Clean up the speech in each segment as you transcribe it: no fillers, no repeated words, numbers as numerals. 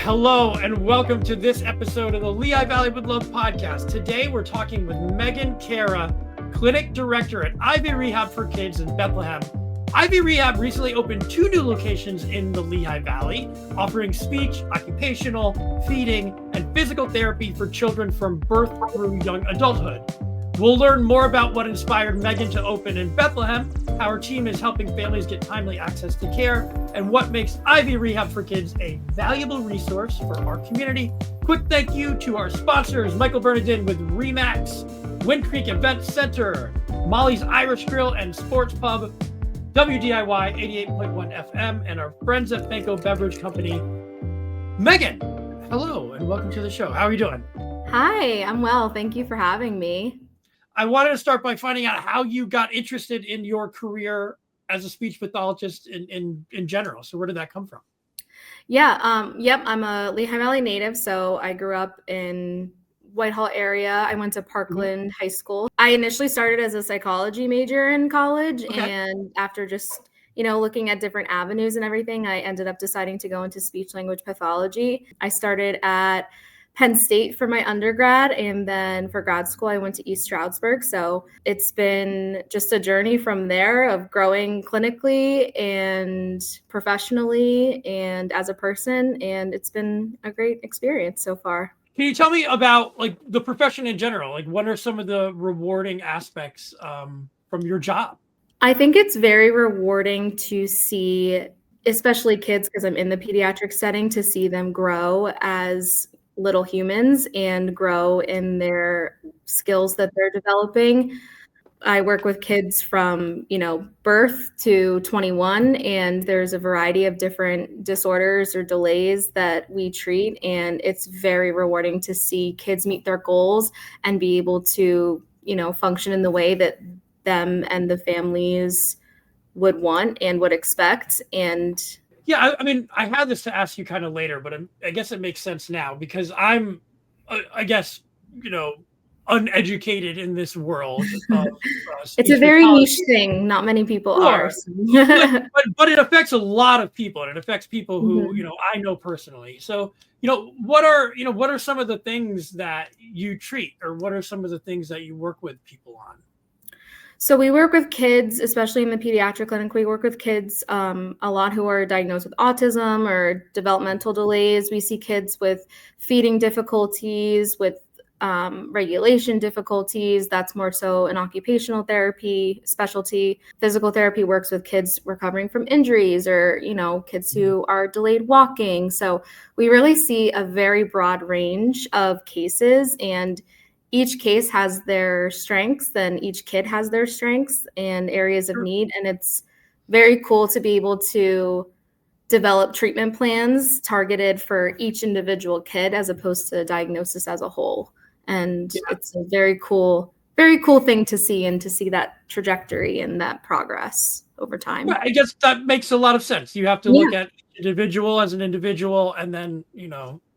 Hello and welcome to this episode of the Lehigh Valley with Love podcast. Today we're talking with Megan Cara, Clinic Director at Ivy Rehab for Kids in Bethlehem. Ivy Rehab recently opened 2 new locations in the Lehigh Valley, offering speech, occupational, feeding, and physical therapy for children from birth through young adulthood. We'll learn more about what inspired Megan to open in Bethlehem, how her team is helping families get timely access to care, and what makes Ivy Rehab for Kids a valuable resource for our community. Quick thank you to our sponsors, Michael Bernardin with Remax, Wind Creek Event Center, Molly's Irish Grill and Sports Pub, WDIY 88.1 FM, and our friends at Fanco Beverage Company. Megan, hello and welcome to the show. How are you doing? Hi, I'm well. Thank you for having me. I wanted to start by finding out how you got interested in your career as a speech pathologist in general. So where did that come from? I'm a Lehigh Valley native. So I grew up in Whitehall area. I went to Parkland High School. I initially started as a psychology major in college. Okay. And after just, looking at different avenues and everything, I ended up deciding to go into speech language pathology. I started at Penn State for my undergrad, and then for grad school, I went to East Stroudsburg. So it's been just a journey from there of growing clinically and professionally and as a person, and it's been a great experience so far. Can you tell me about the profession in general? What are some of the rewarding aspects from your job? I think it's very rewarding to see, especially kids, because I'm in the pediatric setting, to see them grow as little humans and grow in their skills that they're developing. I work with kids from, birth to 21, and there's a variety of different disorders or delays that we treat. And it's very rewarding to see kids meet their goals and be able to, function in the way that them and the families would want and would expect. And yeah, I mean, I had this to ask you kind of later, but I guess it makes sense now because I'm, uneducated in this world. It's a very niche thing. Not many people are. But it affects a lot of people, and it affects people who, I know personally. So, what are some of the things that you treat, or what are some of the things that you work with people on? So we work with kids, especially in the pediatric clinic. We work with kids a lot who are diagnosed with autism or developmental delays. We see kids with feeding difficulties, with regulation difficulties. That's more so an occupational therapy specialty. Physical therapy works with kids recovering from injuries or, kids who are delayed walking. So we really see a very broad range of cases, and each case has their strengths, then each kid has their strengths and areas of need. And it's very cool to be able to develop treatment plans targeted for each individual kid as opposed to diagnosis as a whole. And It's a very cool thing to see, and to see that trajectory and that progress over time. Well, I guess that makes a lot of sense. You have to look at individual as an individual and then,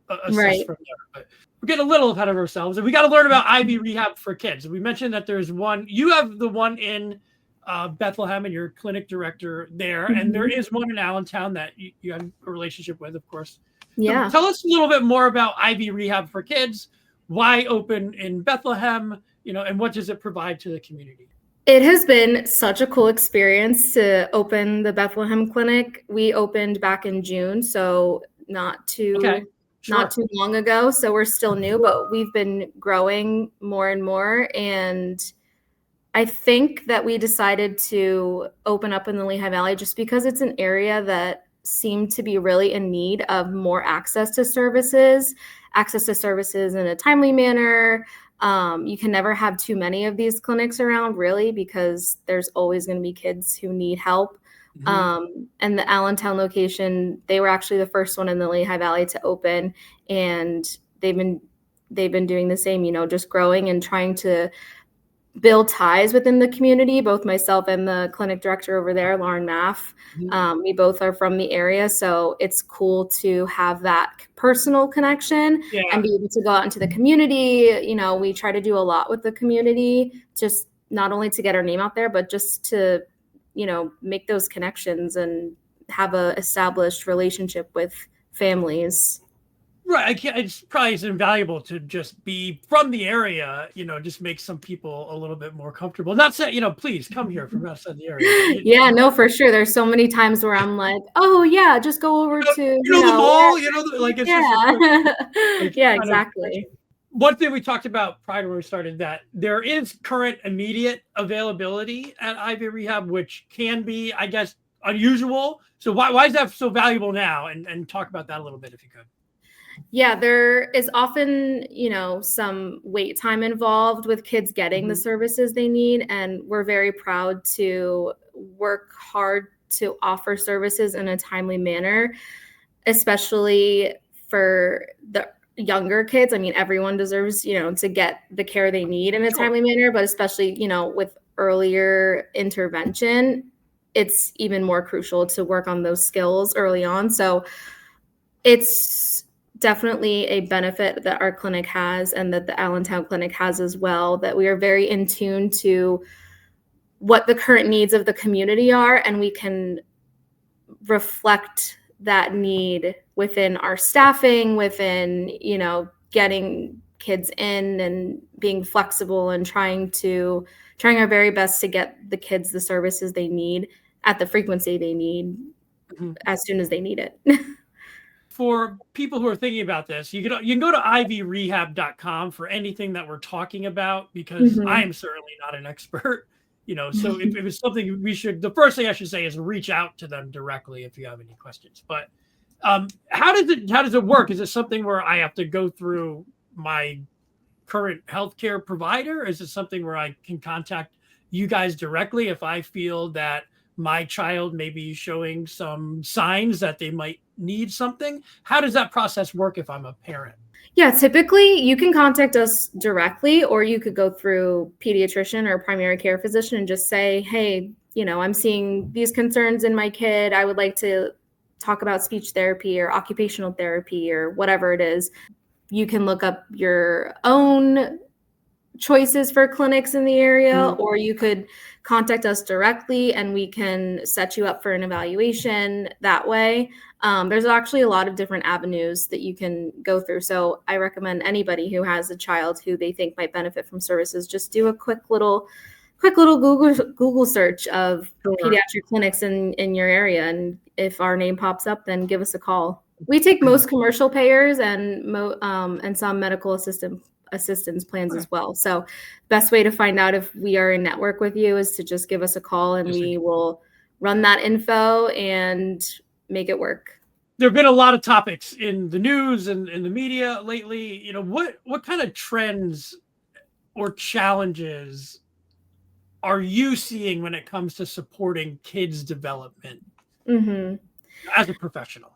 assess from there. But we're getting a little ahead of ourselves, and we got to learn about Ivy Rehab for Kids. We mentioned that there's one. You have the one in Bethlehem, and you're clinic director there, and there is one in Allentown that you have a relationship with, of course. Yeah. So tell us a little bit more about Ivy Rehab for Kids. Why open in Bethlehem? And what does it provide to the community? It has been such a cool experience to open the Bethlehem clinic. We opened back in June, so not too long ago. So we're still new, but we've been growing more and more. And I think that we decided to open up in the Lehigh Valley just because it's an area that seemed to be really in need of more access to services in a timely manner. You can never have too many of these clinics around, really, because there's always going to be kids who need help. And the Allentown location, they were actually the first one in the Lehigh Valley to open, and they've been doing the same, just growing and trying to build ties within the community. Both myself and the clinic director over there, Lauren Maff, we both are from the area, so it's cool to have that personal connection and be able to go out into the community. We try to do a lot with the community, just not only to get our name out there, but just to make those connections and have a established relationship with families. Right. I can't, it's probably invaluable to just be from the area, just make some people a little bit more comfortable. Not saying, please come here from outside the area. Yeah, no, for sure. There's so many times where I'm like, oh yeah, just go over to, the mall, like it's just yeah. it's Yeah, exactly. One thing we talked about prior to when we started, that there is current immediate availability at Ivy Rehab, which can be, I guess, unusual. So why is that so valuable now? And talk about that a little bit if you could. Yeah, there is often, some wait time involved with kids getting the services they need. And we're very proud to work hard to offer services in a timely manner, especially for the younger kids. I mean, everyone deserves, to get the care they need in a timely manner, but especially, with earlier intervention, it's even more crucial to work on those skills early on. So it's definitely a benefit that our clinic has, and that the Allentown clinic has as well, that we are very in tune to what the current needs of the community are, and we can reflect that need within our staffing, within, getting kids in and being flexible and trying our very best to get the kids the services they need at the frequency they need as soon as they need it. For people who are thinking about this, you can go to ivyrehab.com for anything that we're talking about, because I am certainly not an expert, so if it was something the first thing I should say is reach out to them directly if you have any questions. But how does it work? Is it something where I have to go through my current healthcare provider? Is it something where I can contact you guys directly if I feel that my child may be showing some signs that they might need something? How does that process work if I'm a parent? Yeah, typically you can contact us directly, or you could go through pediatrician or primary care physician and just say, hey, I'm seeing these concerns in my kid. I would like to talk about speech therapy or occupational therapy or whatever it is. You can look up your own choices for clinics in the area, or you could contact us directly and we can set you up for an evaluation that way. There's actually a lot of different avenues that you can go through. So I recommend anybody who has a child who they think might benefit from services, just do a quick little Google search of pediatric clinics in your area. And if our name pops up, then give us a call. We take most commercial payers and some medical assistance plans as well. So best way to find out if we are in network with you is to just give us a call, and we will run that info and make it work. There have been a lot of topics in the news and in the media lately. What kind of trends or challenges are you seeing when it comes to supporting kids' development as a professional?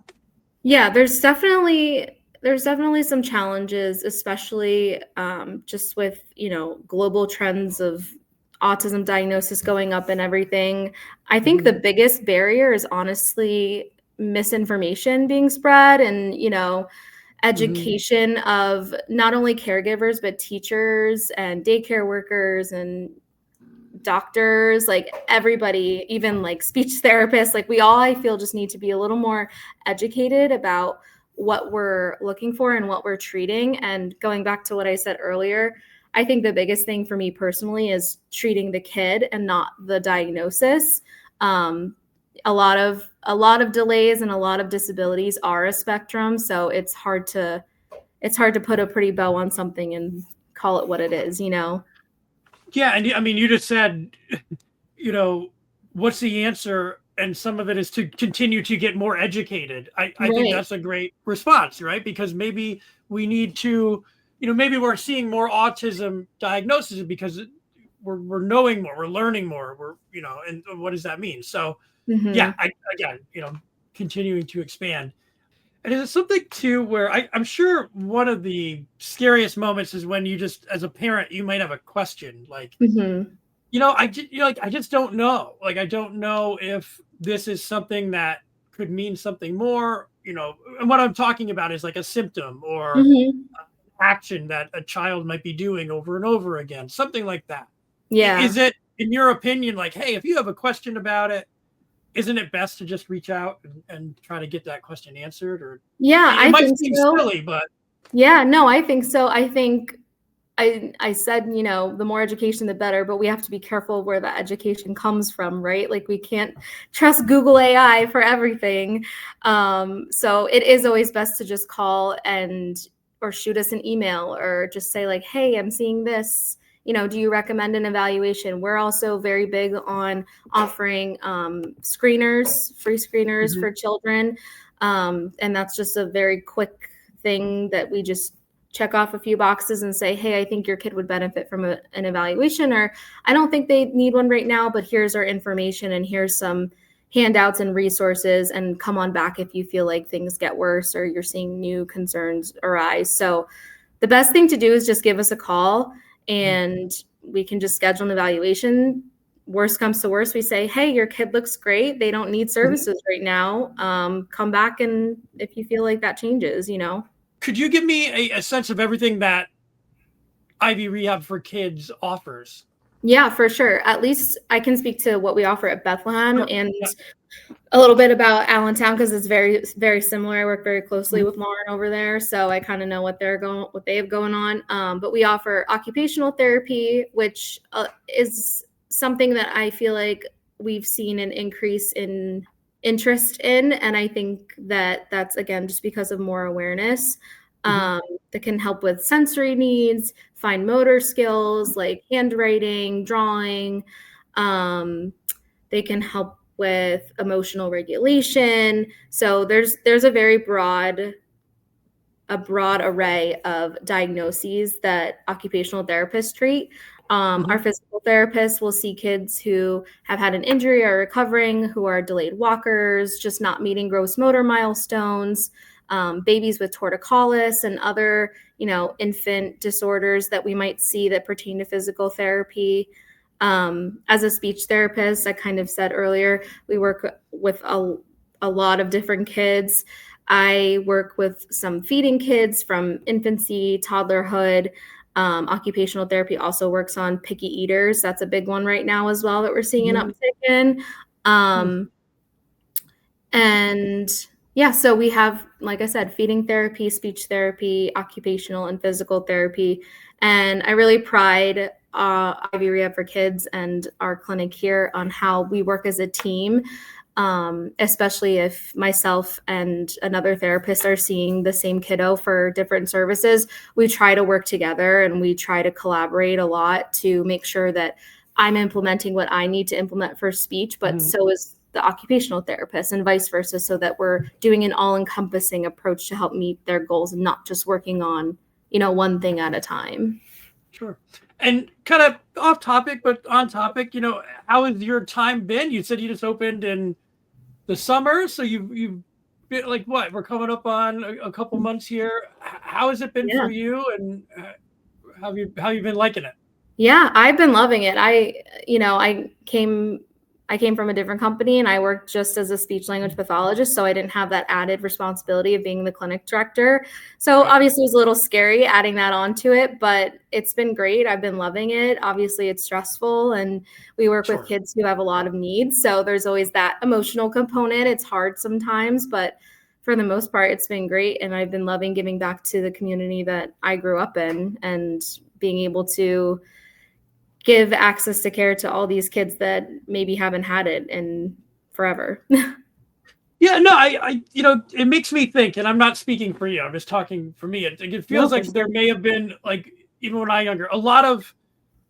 Yeah, there's definitely some challenges, especially just with, global trends of autism diagnosis going up and everything. I think the biggest barrier is honestly misinformation being spread, and, education of not only caregivers, but teachers and daycare workers and doctors, like everybody, even like speech therapists, like we all, I feel, just need to be a little more educated about what we're looking for and what we're treating. And going back to what I said earlier, I think the biggest thing for me personally is treating the kid and not the diagnosis. A lot of delays and a lot of disabilities are a spectrum, so it's hard to put a pretty bow on something and call it what it is, Yeah, and I mean, you just said, what's the answer? And some of it is to continue to get more educated. I think that's a great response, right? Because maybe we need to, maybe we're seeing more autism diagnoses because we're knowing more, we're learning more, and what does that mean? So yeah, continuing to expand. And is it something too where I'm sure one of the scariest moments is when you just, as a parent, you might have a question like, I just don't know. Like, I don't know if this is something that could mean something more, and what I'm talking about is like a symptom or action that a child might be doing over and over again, something like that. Yeah. Is it, in your opinion, like, hey, if you have a question about it, isn't it best to just reach out and try to get that question answered? Or yeah, it might seem silly, but yeah, no, I think so. I think I said, the more education, the better, but we have to be careful where that education comes from, right? Like we can't trust Google AI for everything. So it is always best to just call or shoot us an email or just say like, hey, I'm seeing this, do you recommend an evaluation? We're also very big on offering free screeners for children. And that's just a very quick thing that we just check off a few boxes and say, hey, I think your kid would benefit from an evaluation, or I don't think they need one right now, but here's our information and here's some handouts and resources, and come on back if you feel like things get worse or you're seeing new concerns arise. So the best thing to do is just give us a call and we can just schedule an evaluation. Worst comes to worst, we say, hey, your kid looks great. They don't need services right now. Come back, and if you feel like that changes, Could you give me a sense of everything that Ivy Rehab for Kids offers? Yeah, for sure. At least I can speak to what we offer at Bethlehem and a little bit about Allentown, because it's very, very similar. I work very closely with Lauren over there, so I kind of know what they have going on. But we offer occupational therapy, which is something that I feel like we've seen an increase in interest in, and I think that that's again just because of more awareness. That can help with sensory needs, fine motor skills like handwriting, drawing. They can help with emotional regulation. So there's a very broad array of diagnoses that occupational therapists treat. Our physical therapists will see kids who have had an injury or recovering, who are delayed walkers, just not meeting gross motor milestones, babies with torticollis and other, infant disorders that we might see that pertain to physical therapy. As a speech therapist, I kind of said earlier, we work with a lot of different kids. I work with some feeding kids from infancy, toddlerhood. Occupational therapy also works on picky eaters. That's a big one right now as well that we're seeing an uptick in. And yeah, so we have, like I said, feeding therapy, speech therapy, occupational and physical therapy. And I really pride Ivy Rehab for Kids and our clinic here on how we work as a team, especially if myself and another therapist are seeing the same kiddo for different services. We try to work together and we try to collaborate a lot to make sure that I'm implementing what I need to implement for speech, but so is the occupational therapist and vice versa, so that we're doing an all-encompassing approach to help meet their goals and not just working on, one thing at a time. Sure. And kind of off topic, but on topic, how has your time been? You said you just opened in the summer, so you've been like what? We're coming up on a couple months here. How has it been for you, and how have you been liking it? Yeah, I've been loving it. I came from a different company and I worked just as a speech language pathologist. So I didn't have that added responsibility of being the clinic director. So obviously it was a little scary adding that onto it, but it's been great. I've been loving it. Obviously it's stressful and we work with kids who have a lot of needs. So there's always that emotional component. It's hard sometimes, but for the most part, it's been great. And I've been loving giving back to the community that I grew up in and being able to give access to care to all these kids that maybe haven't had it in forever. Yeah, no, I it makes me think, and I'm not speaking for you, I'm just talking for me. It feels like there may have been, like, even when I was younger, a lot of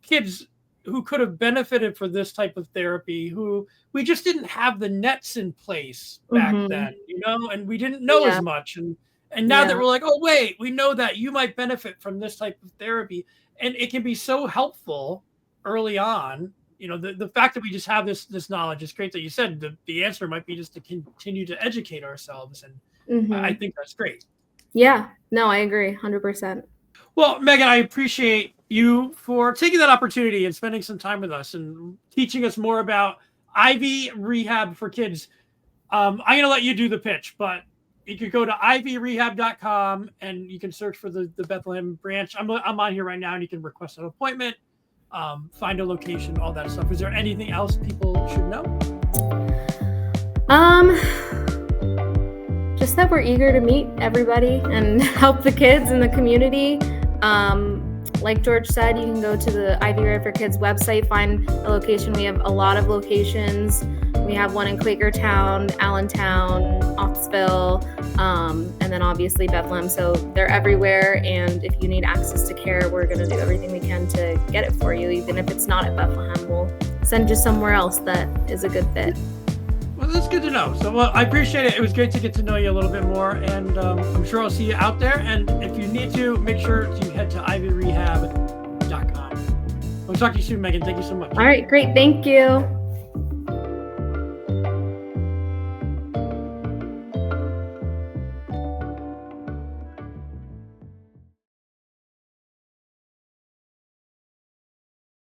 kids who could have benefited from this type of therapy, who we just didn't have the nets in place back then, and we didn't know as much. And now that we're like, oh, wait, we know that you might benefit from this type of therapy. And it can be so helpful early on. The fact that we just have this knowledge is great. That you said the answer might be just to continue to educate ourselves, and I think that's great. Yeah, no, I agree 100%. Well, Megan, I appreciate you for taking that opportunity and spending some time with us and teaching us more about Ivy Rehab for Kids. I'm going to let you do the pitch, but you could go to ivyrehab.com and you can search for the Bethlehem branch. I'm on here right now, and you can request an appointment. Find a location, all that stuff. Is there anything else people should know? Just that we're eager to meet everybody and help the kids in the community. Like George said, you can go to the Ivy Rehab for Kids website, find a location. We have a lot of locations. We have one in Quakertown, Allentown, Oxville, and then obviously Bethlehem. So they're everywhere. And if you need access to care, we're going to do everything we can to get it for you. Even if it's not at Bethlehem, we'll send you somewhere else that is a good fit. Well, that's good to know. So, well, I appreciate it. It was great to get to know you a little bit more, and I'm sure I'll see you out there. And if you need to, make sure to head to ivyrehab.com. We'll talk to you soon, Megan. Thank you so much. All right, great. Thank you.